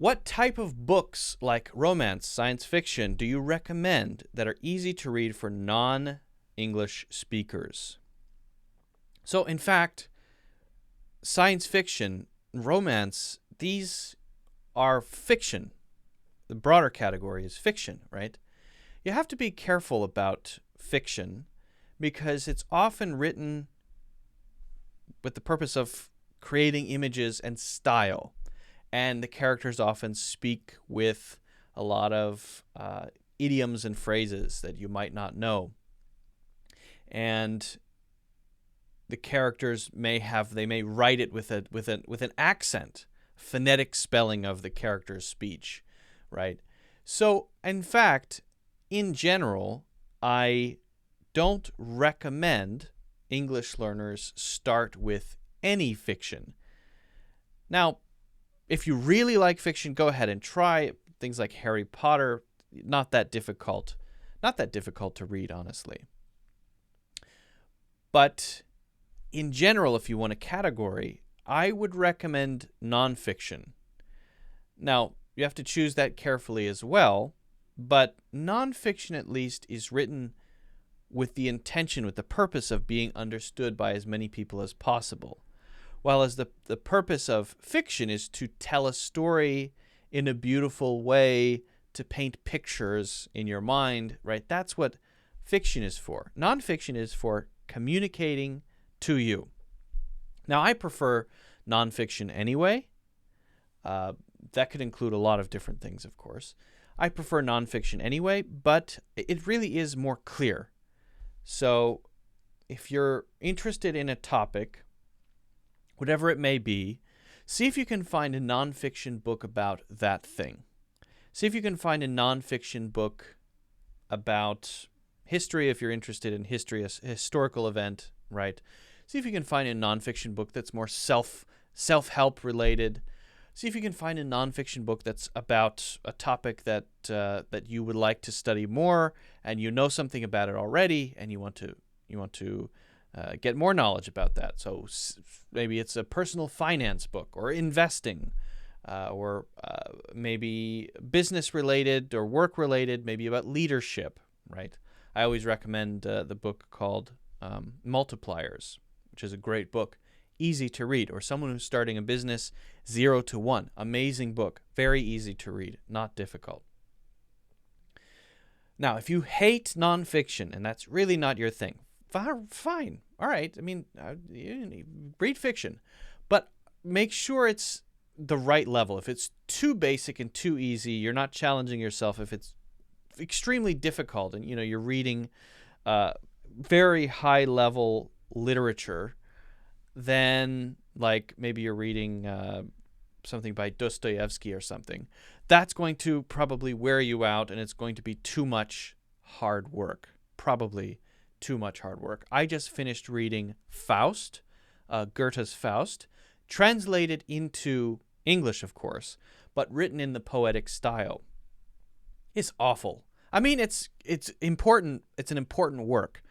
What type of books like romance, science fiction do you recommend that are easy to read for non-English speakers? So, in fact, science fiction, romance, these are fiction. The broader category is fiction, right? You have to be careful about fiction because it's often written with the purpose of creating images and style. And the characters often speak with a lot of idioms and phrases that you might not know. And the characters may write it with an accent, phonetic spelling of the character's speech, right? So, in fact, in general, I don't recommend English learners start with any fiction. Now, if you really like fiction, go ahead and try things like Harry Potter. Not that difficult to read, honestly. But in general, if you want a category, I would recommend nonfiction. Now, you have to choose that carefully as well, but nonfiction at least is written with the intention, with the purpose of being understood by as many people as possible. While as the purpose of fiction is to tell a story in a beautiful way, to paint pictures in your mind, right? That's what fiction is for. Nonfiction is for communicating to you. Now, I prefer nonfiction anyway. That could include a lot of different things, of course. I prefer nonfiction anyway, but it really is more clear. So if you're interested in a topic, whatever it may be, see if you can find a nonfiction book about that thing. See if you can find a nonfiction book about history if you're interested in history, a historical event, right? See if you can find a nonfiction book that's more self-help related. See if you can find a nonfiction book that's about a topic that you would like to study more, and you know something about it already, and you want to get more knowledge about that. So maybe it's a personal finance book, or investing, or maybe business related or work related, maybe about leadership, right? I always recommend the book called Multipliers, which is a great book, easy to read. Or someone who's starting a business, 0 to 1, amazing book, very easy to read, not difficult. Now, if you hate nonfiction and that's really not your thing, fine. All right. I mean, read fiction, but make sure it's the right level. If it's too basic and too easy, you're not challenging yourself. If it's extremely difficult and you're reading very high level literature, then like maybe you're reading something by Dostoevsky or something, that's going to probably wear you out, and it's going to be too much hard work. Probably too much hard work. I just finished reading Faust, Goethe's Faust, translated into English, of course, but written in the poetic style. It's awful. I mean, it's important. It's an important work,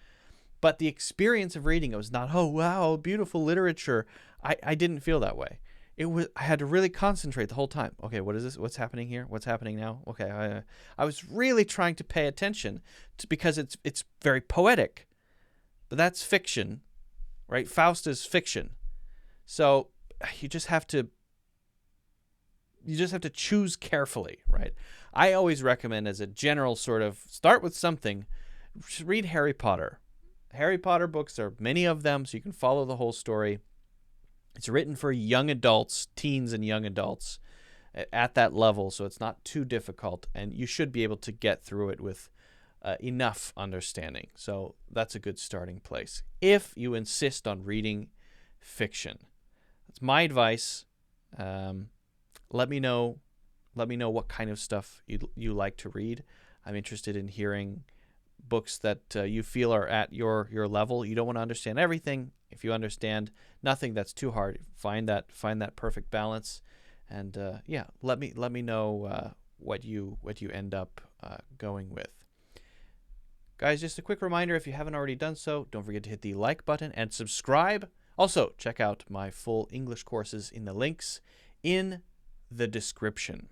but the experience of reading it was not, oh wow, beautiful literature. I didn't feel that way. I had to really concentrate the whole time. Okay, what is this? What's happening here? What's happening now? Okay, I was really trying to pay attention because it's very poetic, but that's fiction, right? Faust is fiction, so you just have to choose carefully, right? I always recommend, as a general sort of, start with something. Read Harry Potter. Harry Potter books, there are many of them, so you can follow the whole story. It's written for young adults, teens and young adults at that level, so it's not too difficult, and you should be able to get through it with enough understanding. So that's a good starting place if you insist on reading fiction. That's my advice. Let me know what kind of stuff you like to read. I'm interested in hearing books that you feel are at your level. You don't want to understand everything. If you understand nothing, that's too hard. Find that perfect balance, and let me know what you end up going with. Guys, just a quick reminder, if you haven't already done so, don't forget to hit the like button and subscribe. Also, check out my full English courses in the links in the description.